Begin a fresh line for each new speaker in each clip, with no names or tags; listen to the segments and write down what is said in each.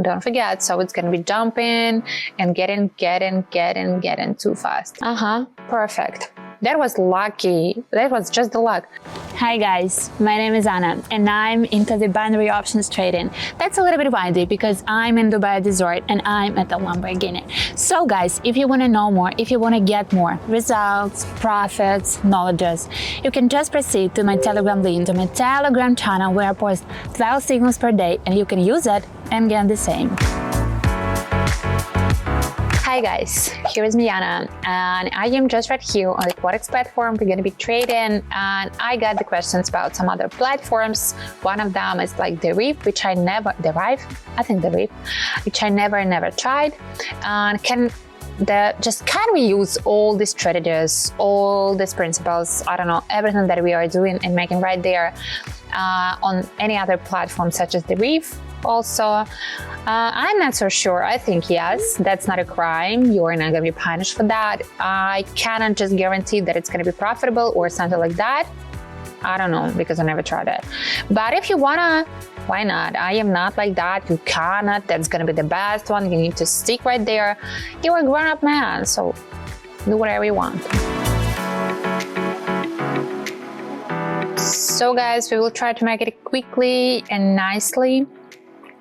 don't forget. So it's gonna be jumping and getting too fast. Perfect. That was lucky. That was just the luck.
Hi guys, my name is Anna and I'm into the binary options trading. That's a little bit windy because I'm in Dubai Resort and I'm at the Lamborghini. So guys, if you want to know more, if you want to get more results, profits, knowledges, you can just proceed to my Telegram link, to my Telegram channel where I post 12 signals per day and you can use it and get the same.
Hi guys, here is Miana and I am just right here on the Quotex platform. We're going to be trading and I got the questions about some other platforms. One of them is like Deriv, which I never, Deriv, which I never tried. And can we use all these strategies, all these principles, I don't know, everything that we are doing and making right there on any other platform such as Deriv? Also, I'm not so sure. I think yes, that's not a crime. You are not going to be punished for that. I cannot just guarantee that it's going to be profitable or something like that. I don't know because I never tried it. But if you wanna, why not? I am not like that. You cannot. That's going to be the best one. You need to stick right there. You're a grown-up man, so do whatever you want. So guys, we will try to make it quickly and nicely.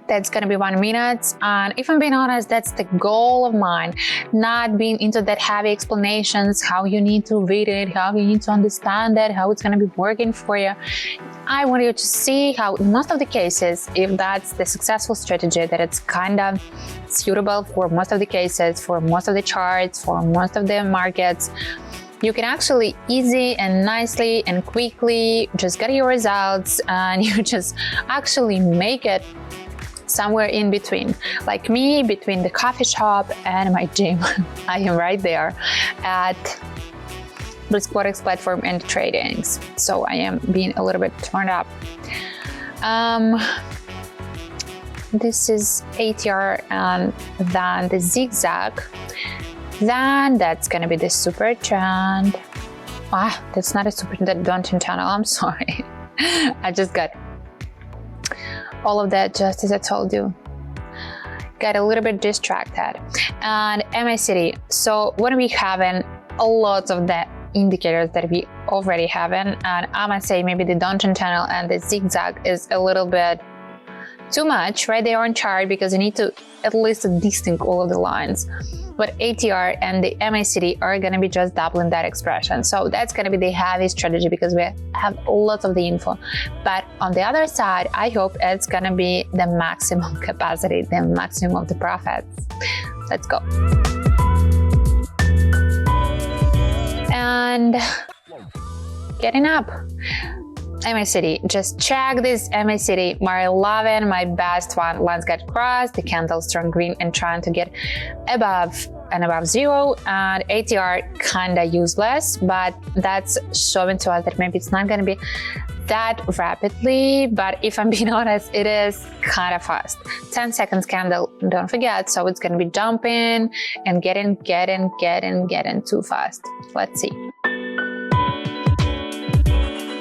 That's gonna be 1 minute, and if I'm being honest, that's the goal of mine, not being into that heavy explanations, how you need to read it, how you need to understand it, how it's gonna be working for you. I want you to see how in most of the cases, if that's the successful strategy, that it's kind of suitable for most of the cases, for most of the charts, for most of the markets, you can actually easy and nicely and quickly just get your results, and you just actually make it somewhere in between. Like me, between the coffee shop and my gym. I am right there at this Quotex platform and tradings. So I am being a little bit turned up. This is ATR and then the zigzag. Then that's gonna be the super trend. That's not a super daunting channel, I'm sorry. I just got all of that just as I told you. Got a little bit distracted. And MACD. So when we having a lot of the indicators that we already having, and I must say maybe the daunting channel and the zigzag is a little bit too much right there on chart because you need to at least distinct all of the lines. But ATR and the MACD are going to be just doubling that expression. So that's going to be the heavy strategy because we have lots of the info. But on the other side, I hope it's going to be the maximum capacity, the maximum of the profits. Let's go. And getting up. MACD, just check this MACD, my 11, my best one. Lines get crossed, the candles turn green and trying to get above zero, and ATR kinda useless, but that's showing to us that maybe it's not gonna be that rapidly, but if I'm being honest, it is kind of fast. 10 seconds candle, don't forget, so it's gonna be jumping and getting too fast. Let's see.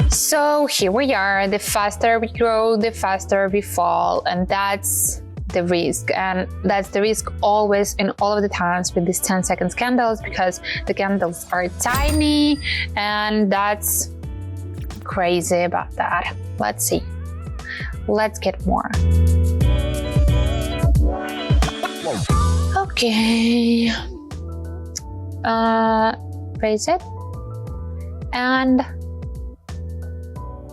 So here we are, the faster we grow, the faster we fall, and that's the risk. And that's the risk always in all of the times with these 10 seconds candles, because the candles are tiny, and that's crazy about that. Let's see. Let's get more. Okay. Raise it. And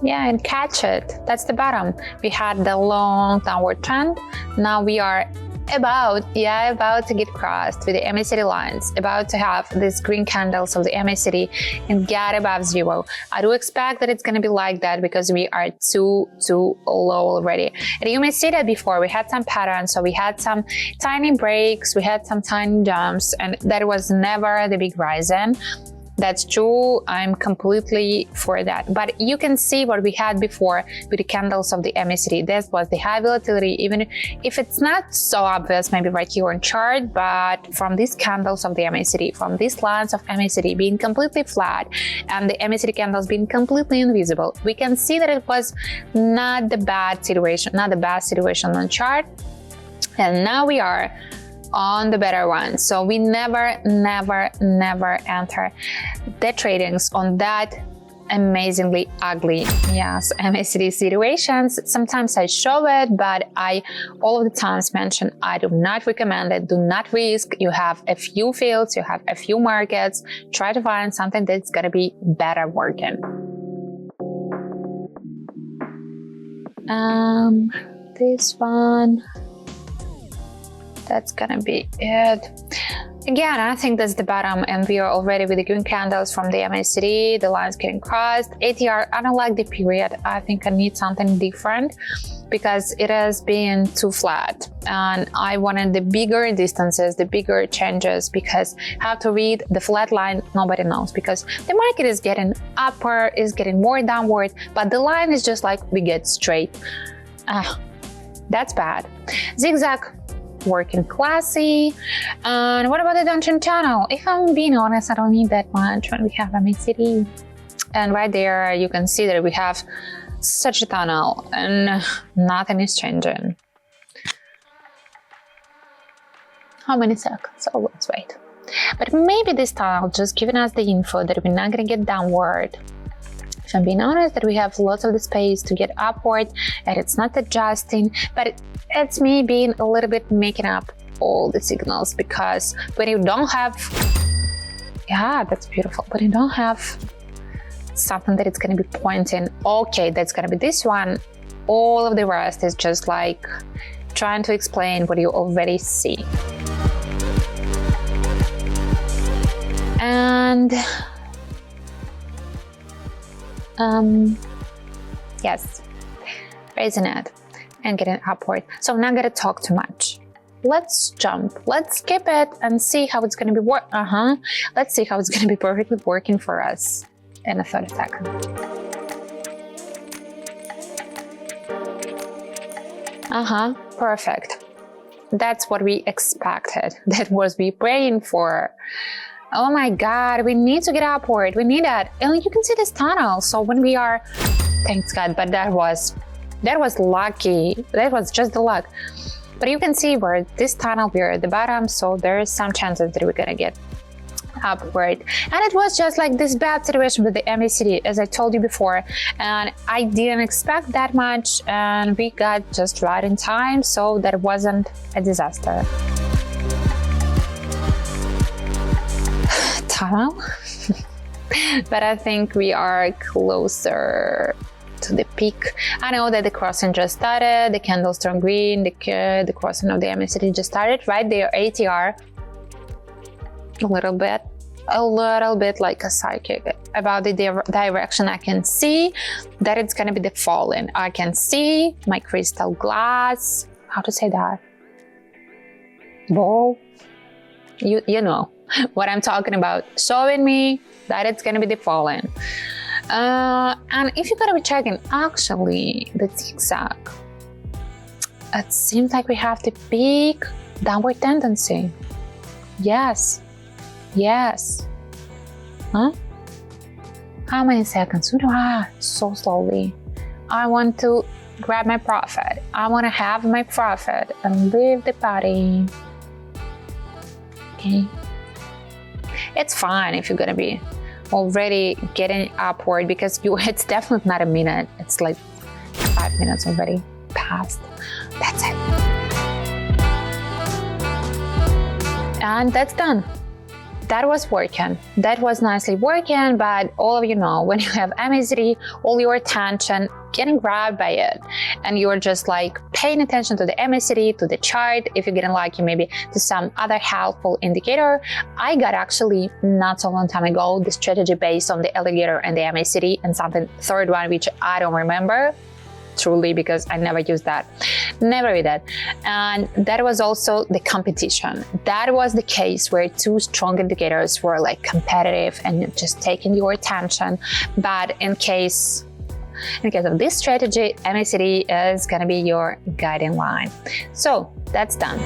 yeah, and catch it. That's the bottom. We had the long downward trend. Now we are about to get crossed with the MACD lines, about to have these green candles of the MACD and get above zero. I do expect that it's going to be like that because we are too low already. And you may see that before we had some patterns, so we had some tiny breaks, we had some tiny jumps, and that was never the big rising. That's true, I'm completely for that. But you can see what we had before with the candles of the MACD. This was the high volatility, even if it's not so obvious, maybe right here on chart, but from these candles of the MACD, from these lines of MACD being completely flat and the MACD candles being completely invisible, we can see that it was not the bad situation, not the best situation on chart. And now we are on the better one. So we never enter the tradings on that amazingly ugly, yes, MACD situations. Sometimes I show it, but I all of the times mention I do not recommend it. Do not risk. You have a few fields, you have a few markets. Try to find something that's gonna be better working. This one, that's gonna be it. Again, I think that's the bottom, and we are already with the green candles from the MACD, the lines getting crossed. ATR, I don't like the period. I think I need something different because it has been too flat, and I wanted the bigger distances, the bigger changes, because how to read the flat line, nobody knows, because the market is getting upward, is getting more downward, but the line is just like we get straight. That's bad. Zigzag, working classy. And what about the downtrend channel? If I'm being honest, I don't need that much when we have MACD. And right there, you can see that we have such a tunnel and nothing is changing. How many seconds? Oh, let's wait. But maybe this tunnel just giving us the info that we're not gonna get downward. If I'm being honest, that we have lots of the space to get upward and it's not adjusting, but it's me being a little bit making up all the signals, because when you don't have, yeah, that's beautiful, when you don't have something that it's going to be pointing, okay, that's going to be this one, all of the rest is just like trying to explain what you already see. And yes, raising it and getting upward. So I'm not gonna talk too much. Let's jump, let's skip it and see how it's gonna be let's see how it's gonna be perfectly working for us in a 30 second. Perfect. That's what we expected. That was we praying for. Oh my God, we need to get upward. We need that. And you can see this tunnel. So when we are, thanks God, but that was lucky. That was just the luck. But you can see where this tunnel, we're at the bottom. So there is some chances that we're gonna get upward. And it was just like this bad situation with the MACD, as I told you before. And I didn't expect that much. And we got just right in time. So that wasn't a disaster. Tunnel. But I think we are closer to the peak. I know that the crossing just started, the candles turned green, the crossing of the MACD just started right there. ATR a little bit like a psychic about the direction. I can see that it's gonna be the falling. I can see my crystal glass, how to say that, ball, you know what I'm talking about, showing me that it's gonna be the falling. And if you're gonna be checking actually the zigzag, it seems like we have the big downward tendency. Yes. How many seconds? So slowly. I want to grab my profit. I want to have my profit and leave the party. Okay. It's fine if you're gonna be already getting upward, because it's definitely not a minute. It's like 5 minutes already passed. That's it. And that's done. That was working. That was nicely working, but all of you know, when you have MACD, all your attention getting grabbed by it, and you're just like paying attention to the MACD, to the chart, if you're getting lucky, maybe to some other helpful indicator. I got actually not so long time ago the strategy based on the alligator and the MACD, and something third one which I don't remember truly because I never used that. Never read that. And that was also the competition. That was the case where two strong indicators were like competitive and just taking your attention. But in case of this strategy, MACD is gonna be your guiding line. So that's done.